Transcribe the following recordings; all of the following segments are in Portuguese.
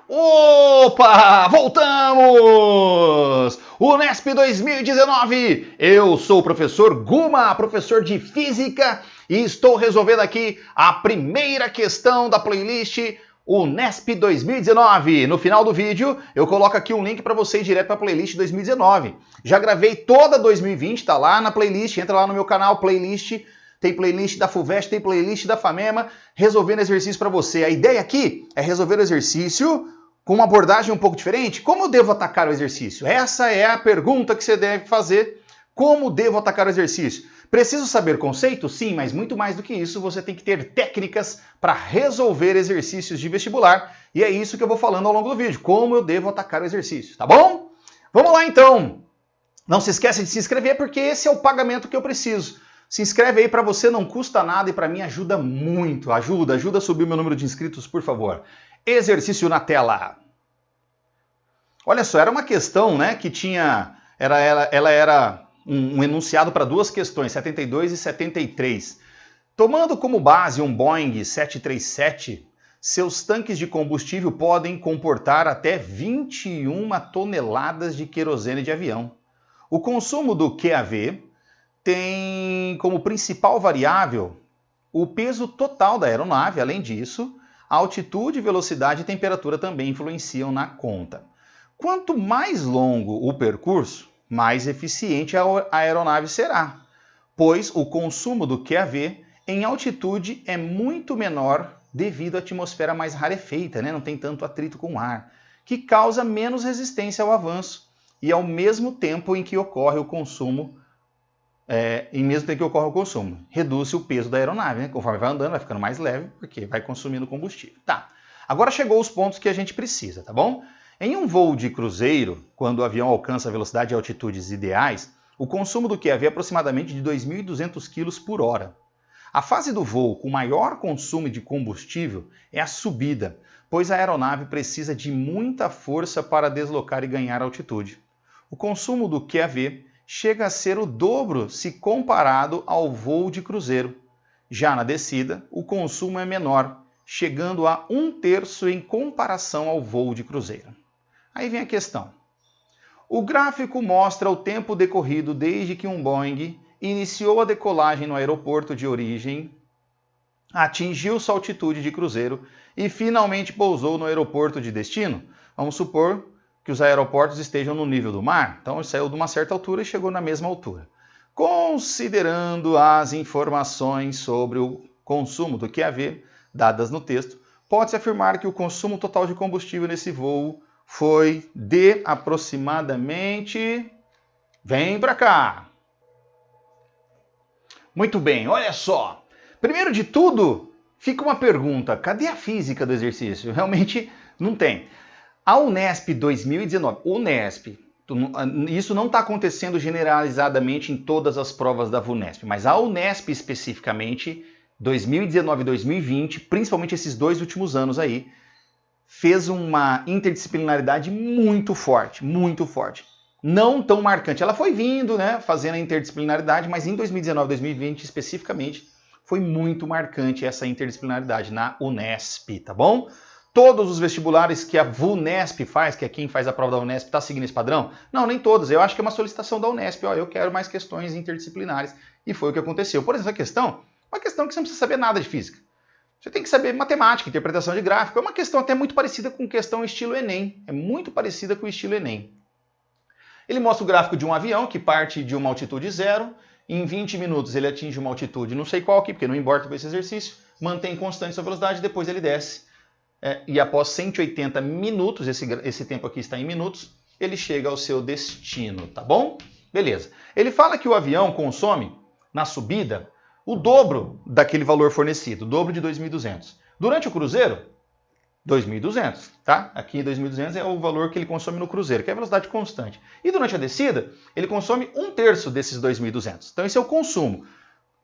Opa! Voltamos! Unesp 2019! Eu sou o professor Guma, professor de Física, e estou resolvendo aqui a primeira questão da playlist Unesp 2019. No final do vídeo, eu coloco aqui um link para você ir direto para a playlist 2019. Já gravei toda 2020, tá lá na playlist, entra lá no meu canal, playlist. Tem playlist da FUVEST, tem playlist da FAMEMA, resolvendo exercício para você. A ideia aqui é resolver o exercício com uma abordagem um pouco diferente. Como eu devo atacar o exercício? Essa é a pergunta que você deve fazer. Como devo atacar o exercício? Preciso saber conceito? Sim, mas muito mais do que isso, você tem que ter técnicas para resolver exercícios de vestibular. E é isso que eu vou falando ao longo do vídeo. Como eu devo atacar o exercício, tá bom? Vamos lá então. Não se esqueça de se inscrever porque esse é o pagamento que eu preciso. Se inscreve aí, para você não custa nada e para mim ajuda muito. Ajuda a subir o meu número de inscritos, por favor. Exercício na tela. Olha só, era uma questão, né, que tinha... Ela era um enunciado para duas questões, 72 e 73. Tomando como base um Boeing 737, seus tanques de combustível podem comportar até 21 toneladas de querosene de avião. O consumo do QAV tem como principal variável o peso total da aeronave. Além disso, a altitude, velocidade e temperatura também influenciam na conta. Quanto mais longo o percurso, mais eficiente a aeronave será, pois o consumo do QAV em altitude é muito menor devido à atmosfera mais rarefeita, né? Não tem tanto atrito com o ar, que causa menos resistência ao avanço e ao mesmo tempo em que ocorre o consumo reduz o peso da aeronave, né? Conforme vai andando, vai ficando mais leve, porque vai consumindo combustível. Tá, agora chegou os pontos que a gente precisa, tá bom? Em um voo de cruzeiro, quando o avião alcança velocidade e altitudes ideais, o consumo do QAV é aproximadamente de 2.200 kg por hora. A fase do voo com maior consumo de combustível é a subida, pois a aeronave precisa de muita força para deslocar e ganhar altitude. O consumo do QAV chega a ser o dobro se comparado ao voo de cruzeiro. Já na descida, o consumo é menor, chegando a 1/3 em comparação ao voo de cruzeiro. Aí vem a questão. O gráfico mostra o tempo decorrido desde que um Boeing iniciou a decolagem no aeroporto de origem, atingiu sua altitude de cruzeiro e finalmente pousou no aeroporto de destino. Vamos supor que os aeroportos estejam no nível do mar, então ele saiu de uma certa altura e chegou na mesma altura. Considerando as informações sobre o consumo do QAV dadas no texto, pode-se afirmar que o consumo total de combustível nesse voo foi de aproximadamente... Vem para cá! Muito bem, olha só. Primeiro de tudo, fica uma pergunta. Cadê a física do exercício? Realmente não tem. A Unesp 2019, isso não está acontecendo generalizadamente em todas as provas da VUNESP, mas a Unesp especificamente, 2019 e 2020, principalmente esses 2 últimos anos aí, fez uma interdisciplinaridade muito forte, muito forte. Não tão marcante. Ela foi vindo, né, fazendo a interdisciplinaridade, mas em 2019 e 2020 especificamente, foi muito marcante essa interdisciplinaridade na Unesp, tá bom? Todos os vestibulares que a VUNESP faz, que é quem faz a prova da Unesp, está seguindo esse padrão? Não, nem todos. Eu acho que é uma solicitação da Unesp. Ó, eu quero mais questões interdisciplinares. E foi o que aconteceu. Por exemplo, uma questão que você não precisa saber nada de física. Você tem que saber matemática, interpretação de gráfico. É uma questão até muito parecida com questão estilo Enem. É muito parecida com o estilo Enem. Ele mostra o gráfico de um avião que parte de uma altitude zero. Em 20 minutos ele atinge uma altitude, não sei qual aqui, porque não importa com esse exercício. Mantém constante sua velocidade, depois ele desce. E após 180 minutos, esse tempo aqui está em minutos, ele chega ao seu destino, tá bom? Beleza. Ele fala que o avião consome, na subida, o dobro daquele valor fornecido, o dobro de 2.200. Durante o cruzeiro, 2.200, tá? Aqui 2.200 é o valor que ele consome no cruzeiro, que é a velocidade constante. E durante a descida, ele consome 1/3 desses 2.200. Então esse é o consumo,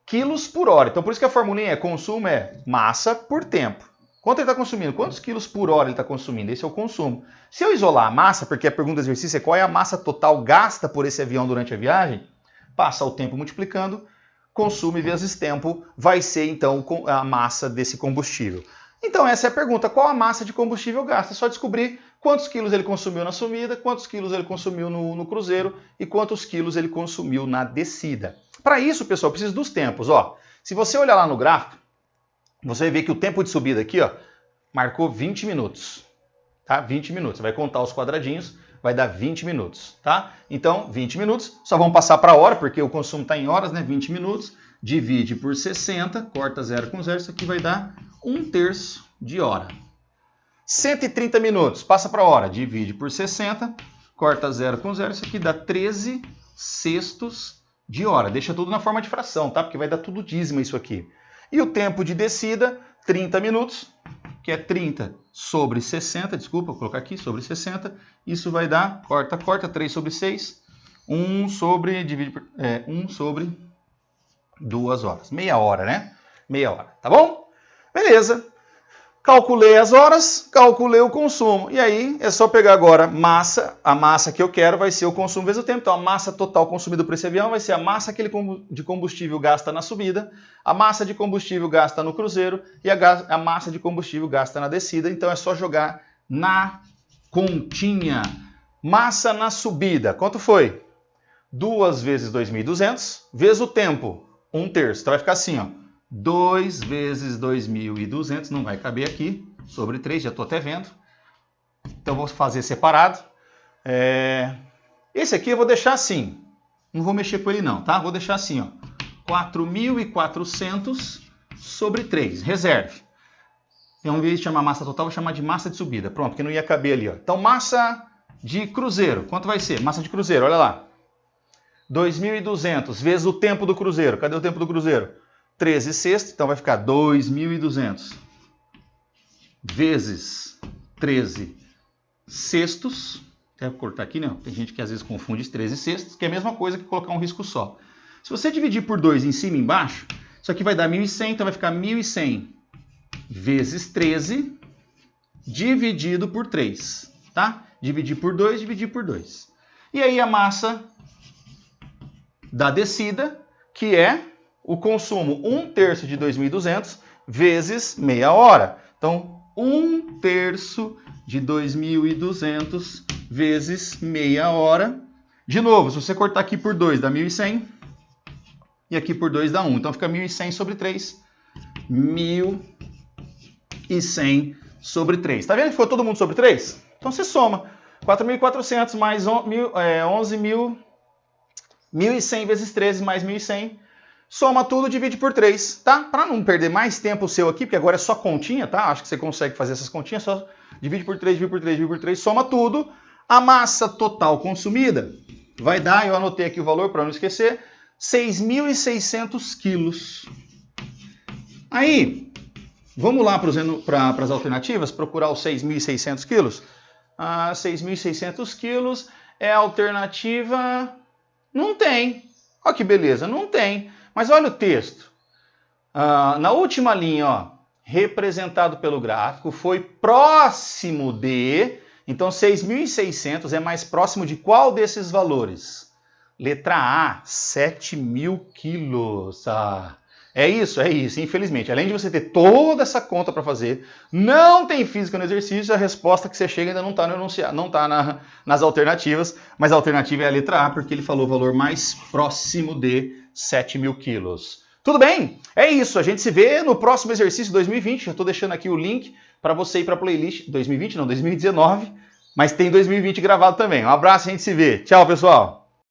quilos por hora. Então por isso que a formulinha é consumo é massa por tempo. Quanto ele está consumindo? Quantos quilos por hora ele está consumindo? Esse é o consumo. Se eu isolar a massa, porque a pergunta do exercício é qual é a massa total gasta por esse avião durante a viagem, passa o tempo multiplicando, consumo vezes tempo vai ser então a massa desse combustível. Então essa é a pergunta, qual a massa de combustível gasta? É só descobrir quantos quilos ele consumiu na subida, quantos quilos ele consumiu no cruzeiro e quantos quilos ele consumiu na descida. Para isso, pessoal, eu preciso dos tempos. Ó. Se você olhar lá no gráfico, você vai ver que o tempo de subida aqui ó, marcou 20 minutos. Tá? 20 minutos. Você vai contar os quadradinhos, vai dar 20 minutos. Tá? Então, 20 minutos. Só vamos passar para a hora, porque o consumo está em horas, né? 20 minutos. Divide por 60, corta 0 com 0. Isso aqui vai dar 1/3 de hora. 130 minutos, passa para a hora, divide por 60, corta 0 com 0, isso aqui dá 13 sextos de hora. Deixa tudo na forma de fração, tá? Porque vai dar tudo dízima isso aqui. E o tempo de descida, 30 minutos, que é 30 sobre 60, desculpa, vou colocar aqui, sobre 60. Isso vai dar, corta, 3 sobre 6, 1 sobre, divide por, 1 sobre 2 horas. Meia hora, né? Meia hora, tá bom? Beleza. Calculei as horas, calculei o consumo. E aí é só pegar agora massa, a massa que eu quero vai ser o consumo vezes o tempo. Então a massa total consumida por esse avião vai ser a massa que ele de combustível gasta na subida, a massa de combustível gasta no cruzeiro e a massa de combustível gasta na descida. Então é só jogar na continha. Massa na subida, quanto foi? 2 vezes 2.200 vezes o tempo, 1/3. Então vai ficar assim, ó. 2 vezes 2.200, não vai caber aqui, sobre 3, já estou até vendo. Então, vou fazer separado. Esse aqui eu vou deixar assim. Não vou mexer com ele não, tá? Vou deixar assim, ó. 4.400 sobre 3, reserve. Então, ao invés de chamar massa total, vou chamar de massa de subida. Pronto, porque não ia caber ali, ó. Então, massa de cruzeiro, quanto vai ser? Massa de cruzeiro, olha lá. 2.200 vezes o tempo do cruzeiro. Cadê o tempo do cruzeiro? 13 sextos, então vai ficar 2.200 vezes 13 sextos. Vou cortar aqui, né? Tem gente que às vezes confunde 13 sextos, que é a mesma coisa que colocar um risco só. Se você dividir por 2 em cima e embaixo, isso aqui vai dar 1.100, então vai ficar 1.100 vezes 13 dividido por 3, tá? Dividir por 2, dividir por 2. E aí a massa da descida, que é o consumo 1/3 de 2.200 vezes meia hora. Então, 1/3 de 2.200 vezes meia hora. De novo, se você cortar aqui por 2, dá 1.100. E aqui por 2 dá 1. Então, fica 1.100 sobre 3. 1.100 sobre 3. Tá vendo que ficou todo mundo sobre 3? Então, você soma. 4.400 mais 11.000. 1.100 vezes 13 mais 1.100. Soma tudo, divide por 3, tá? Para não perder mais tempo seu aqui, porque agora é só continha, tá? Acho que você consegue fazer essas continhas, só divide por 3, divide por 3, divide por 3, soma tudo. A massa total consumida vai dar, eu anotei aqui o valor para não esquecer, 6.600 quilos. Aí, vamos lá para as alternativas, procurar os 6.600 quilos. 6.600 quilos é a alternativa... Não tem. Olha que beleza, não tem. Mas olha o texto. Na última linha, ó, representado pelo gráfico, foi próximo de... Então, 6.600 é mais próximo de qual desses valores? Letra A, 7.000 quilos. É isso. Infelizmente, além de você ter toda essa conta para fazer, não tem física no exercício, a resposta que você chega ainda não está no enunciado, não está nas alternativas, mas a alternativa é a letra A, porque ele falou o valor mais próximo de 7.000 quilos. Tudo bem? É isso, a gente se vê no próximo exercício 2020, já estou deixando aqui o link para você ir para a playlist 2020, não, 2019, mas tem 2020 gravado também. Um abraço, a gente se vê. Tchau, pessoal!